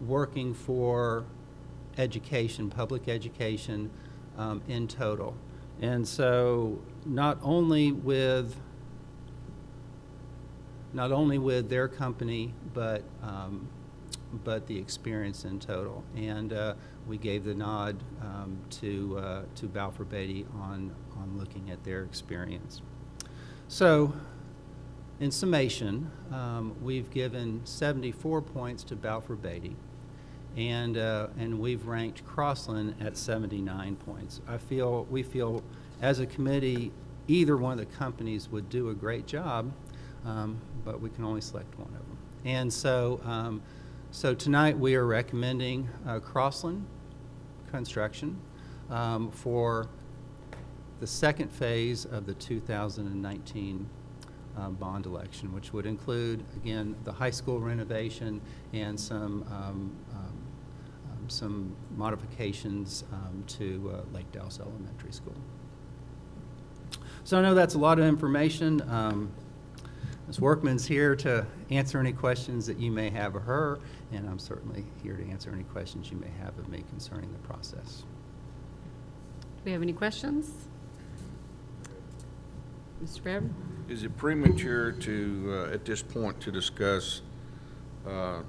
working for education, public education in total. And so not only with their company, but the experience in total. And we gave the nod to Balfour Beatty on looking at their experience. So, in summation, we've given 74 points to Balfour Beatty, and we've ranked Crossland at 79 points. We feel, as a committee, either one of the companies would do a great job. But we can only select one of them. And so, so tonight we are recommending Crossland Construction for the second phase of the 2019 bond election, which would include, again, the high school renovation and some modifications to Lake Dallas Elementary School. So I know that's a lot of information. Ms. Workman's here to answer any questions that you may have of her, and I'm certainly here to answer any questions you may have of me concerning the process. Do we have any questions? Mr. Baird? Is it premature to, at this point, to discuss the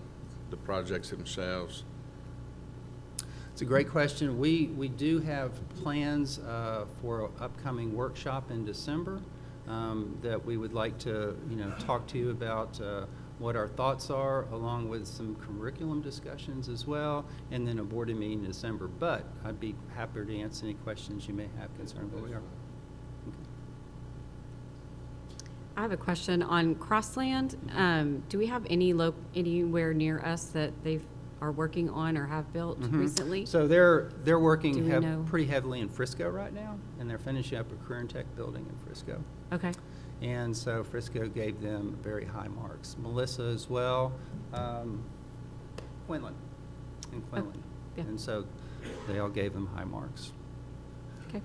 projects themselves? It's a great question. We do have plans for an upcoming workshop in December that we would like to, talk to you about what our thoughts are, along with some curriculum discussions as well, and then a board meeting in December. But I'd be happy to answer any questions you may have concerning where we are. Okay. I have a question on Crossland. Do we have anywhere near us that they are working on or have built recently? So they're working Do we know? pretty heavily in Frisco right now, and they're finishing up a career and tech building in Frisco. Okay. And so Frisco gave them very high marks. Melissa as well, Quinlan, in Quinlan. yeah. And so they all gave them high marks. Okay.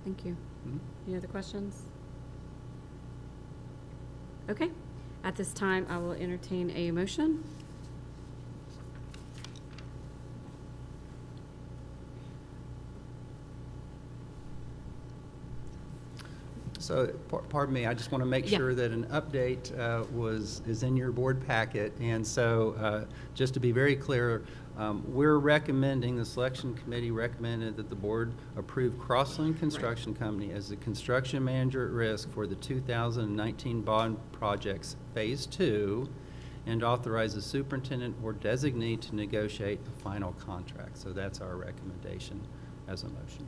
Thank you. Mhm. Any other questions? Okay. At this time, I will entertain a motion. So, pardon me, I just want to make Yeah. sure that an update is in your board packet. And so, just to be very clear, we're recommending, the selection committee recommended that the board approve Crossland Construction Company as the construction manager at risk for the 2019 bond projects Phase 2, and authorize the superintendent or designee to negotiate a final contract. So that's our recommendation as a motion.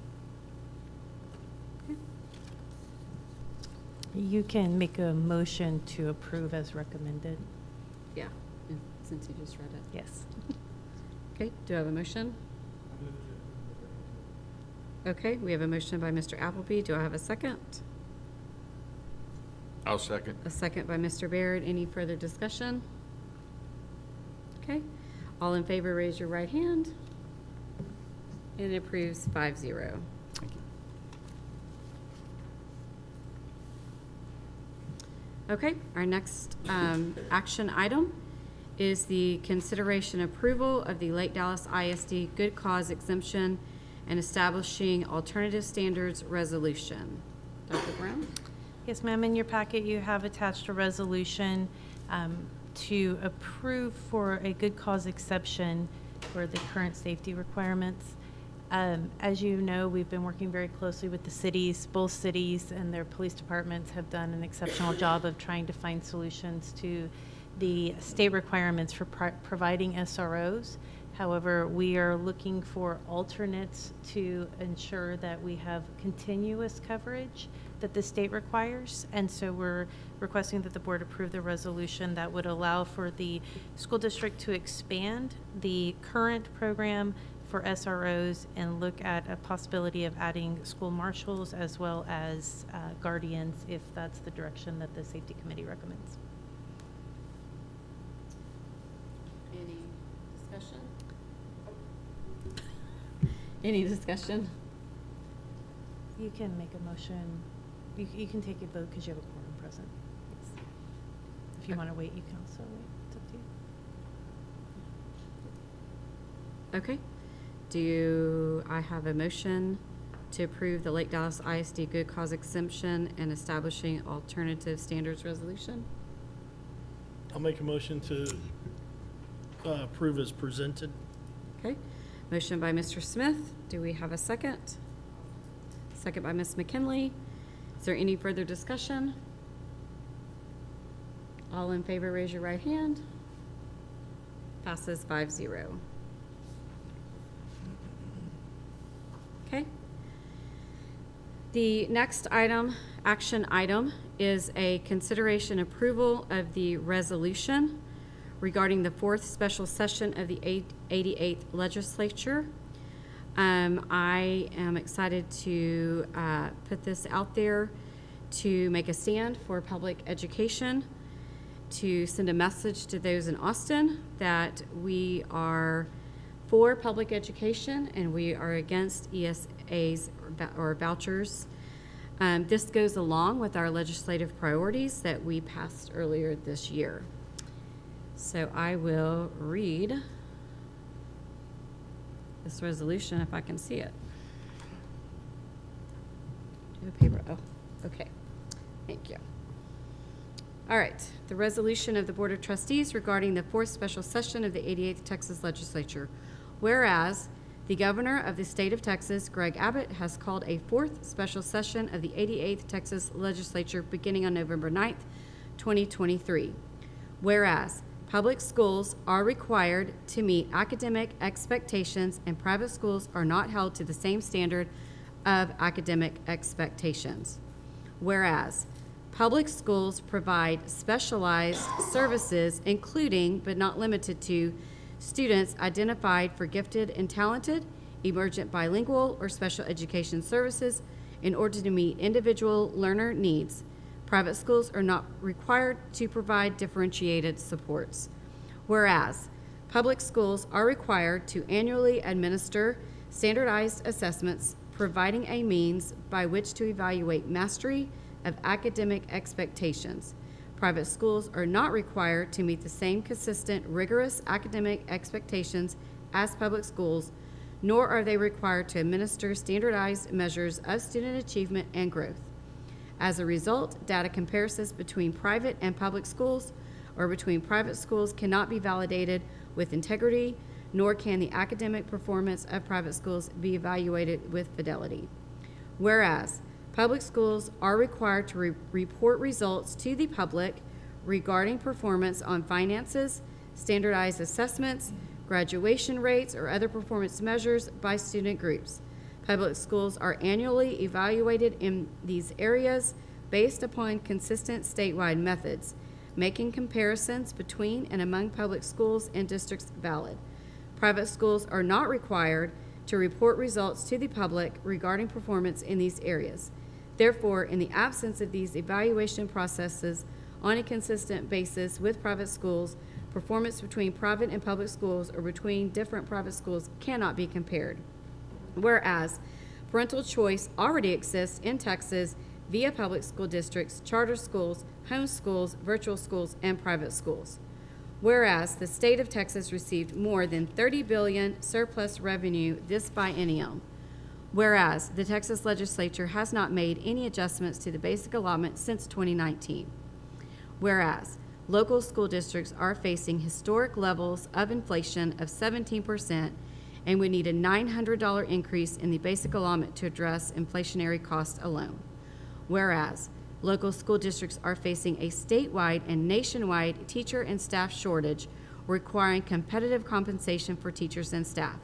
You can make a motion to approve as recommended. Yeah, since you just read it. Yes. Okay, do I have a motion? Okay, we have a motion by Mr. Appleby. Do I have a second? I'll second. A second by Mr. Baird. Any further discussion? Okay, all in favor, raise your right hand. And it approves 5-0. Thank you. Okay, our next action item is the consideration approval of the Lake Dallas ISD Good Cause Exemption and establishing alternative standards resolution. Dr. Brown? Yes, ma'am. In your packet, you have attached a resolution to approve for a good cause exception for the current safety requirements. As you know, we've been working very closely with the cities. Both cities and their police departments have done an exceptional job of trying to find solutions to the state requirements for providing SROs. However, we are looking for alternates to ensure that we have continuous coverage that the state requires. And so we're requesting that the board approve the resolution that would allow for the school district to expand the current program for SROs and look at a possibility of adding school marshals as well as guardians if that's the direction that the safety committee recommends. Any discussion? Any discussion? You can make a motion. You can take a vote because you have a quorum present. Yes. If you want to wait, you can also wait. It's up to you. Okay. Do I have a motion to approve the Lake Dallas ISD Good Cause Exemption and establishing alternative standards resolution? I'll make a motion to approve as presented. Okay. Motion by Mr. Smith. Do we have a second? Second by Ms. McKinley. Is there any further discussion? All in favor, raise your right hand. Passes 5-0. Okay. The next item, action item, is a consideration approval of the resolution regarding the fourth special session of the 88th legislature. I am excited to put this out there to make a stand for public education, to send a message to those in Austin that we are for public education and we are against ESAs or vouchers. This goes along with our legislative priorities that we passed earlier this year. So I will read this resolution if I can see it. Do you have paper? Oh, okay. Thank you. All right. The resolution of the Board of Trustees regarding the fourth special session of the 88th Texas Legislature. Whereas the Governor of the State of Texas, Greg Abbott, has called a fourth special session of the 88th Texas Legislature beginning on November 9th, 2023. Whereas public schools are required to meet academic expectations and private schools are not held to the same standard of academic expectations. Whereas public schools provide specialized services including, but not limited to, students identified for gifted and talented, emergent bilingual, or special education services in order to meet individual learner needs. Private schools are not required to provide differentiated supports. Whereas public schools are required to annually administer standardized assessments, providing a means by which to evaluate mastery of academic expectations. Private schools are not required to meet the same consistent, rigorous academic expectations as public schools, nor are they required to administer standardized measures of student achievement and growth. As a result, data comparisons between private and public schools or between private schools cannot be validated with integrity, nor can the academic performance of private schools be evaluated with fidelity. Whereas public schools are required to report results to the public regarding performance on finances, standardized assessments, graduation rates, or other performance measures by student groups. Public schools are annually evaluated in these areas based upon consistent statewide methods, making comparisons between and among public schools and districts valid. Private schools are not required to report results to the public regarding performance in these areas. Therefore, in the absence of these evaluation processes on a consistent basis with private schools, performance between private and public schools or between different private schools cannot be compared. Whereas parental choice already exists in Texas via public school districts, charter schools, home schools, virtual schools, and private schools. Whereas the state of Texas received more than $30 billion surplus revenue this biennium. Whereas the Texas legislature has not made any adjustments to the basic allotment since 2019. Whereas local school districts are facing historic levels of inflation of 17% and would need a $900 increase in the basic allotment to address inflationary costs alone. Whereas local school districts are facing a statewide and nationwide teacher and staff shortage, requiring competitive compensation for teachers and staff.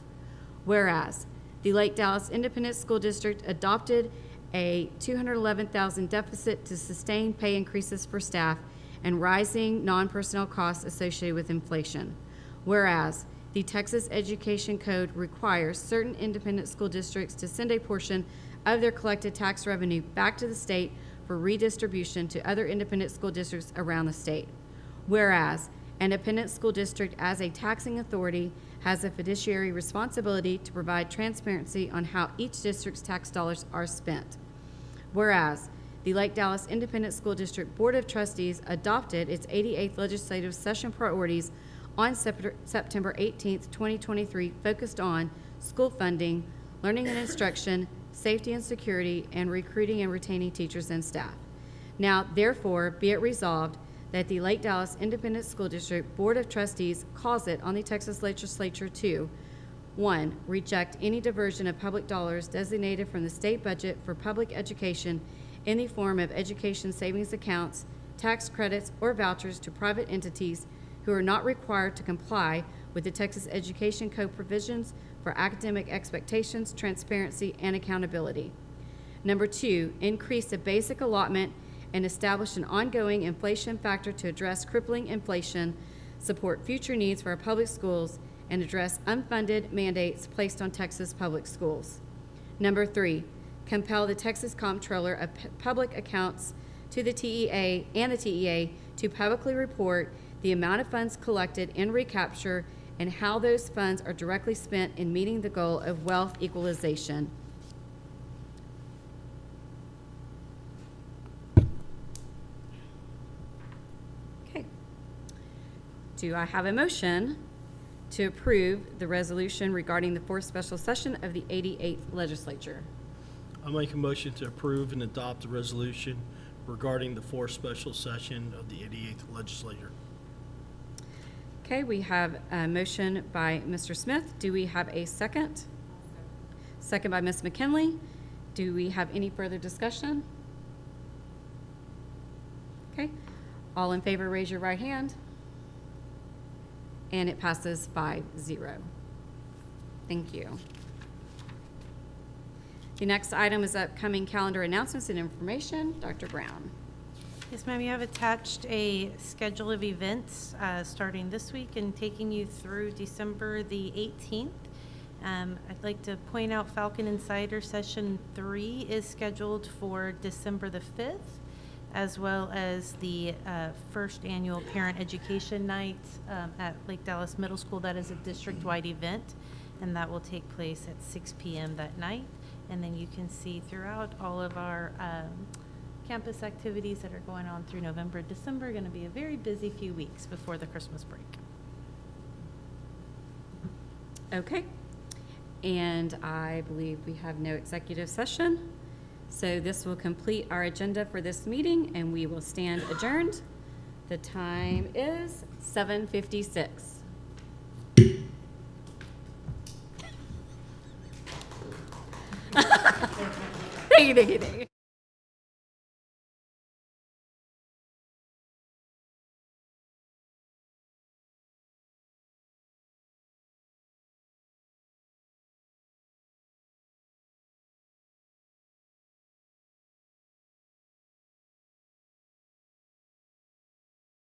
Whereas the Lake Dallas Independent School District adopted a $211,000 deficit to sustain pay increases for staff and rising non-personnel costs associated with inflation. Whereas the Texas Education Code requires certain independent school districts to send a portion of their collected tax revenue back to the state for redistribution to other independent school districts around the state. Whereas an independent school district as a taxing authority has a fiduciary responsibility to provide transparency on how each district's tax dollars are spent. Whereas the Lake Dallas Independent School District Board of Trustees adopted its 88th legislative session priorities on September 18th, 2023, focused on school funding, learning and instruction, safety and security, and recruiting and retaining teachers and staff. Now, therefore, be it resolved that the Lake Dallas Independent School District Board of Trustees calls it on the Texas Legislature to 1. Reject any diversion of public dollars designated from the state budget for public education in the form of education savings accounts, tax credits, or vouchers to private entities who are not required to comply with the Texas Education Code provisions for academic expectations, transparency, and accountability. Number 2, increase the basic allotment and establish an ongoing inflation factor to address crippling inflation, support future needs for our public schools, and address unfunded mandates placed on Texas public schools. Number 3, compel the Texas Comptroller of Public Accounts to the TEA and the TEA to publicly report the amount of funds collected in recapture and how those funds are directly spent in meeting the goal of wealth equalization. Okay. Do I have a motion to approve the resolution regarding the fourth special session of the 88th legislature? I'll make a motion to approve and adopt the resolution regarding the fourth special session of the 88th legislature. Okay, we have a motion by Mr. Smith. Do we have a second? Second by Ms. McKinley. Do we have any further discussion? Okay, all in favor, raise your right hand. And it passes 5-0. Thank you. The next item is upcoming calendar announcements and information. Dr. Brown. Yes, ma'am, you have attached a schedule of events starting this week and taking you through December the 18th. I'd like to point out Falcon Insider Session 3 is scheduled for December the 5th, as well as the first annual Parent Education Night at Lake Dallas Middle School. That is a district-wide event, and that will take place at 6 p.m. that night. And then you can see throughout all of our campus activities that are going on through November, December, going to be a very busy few weeks before the Christmas break. Okay. And I believe we have no executive session. So this will complete our agenda for this meeting, and we will stand adjourned. The time is 7:56. Thank you.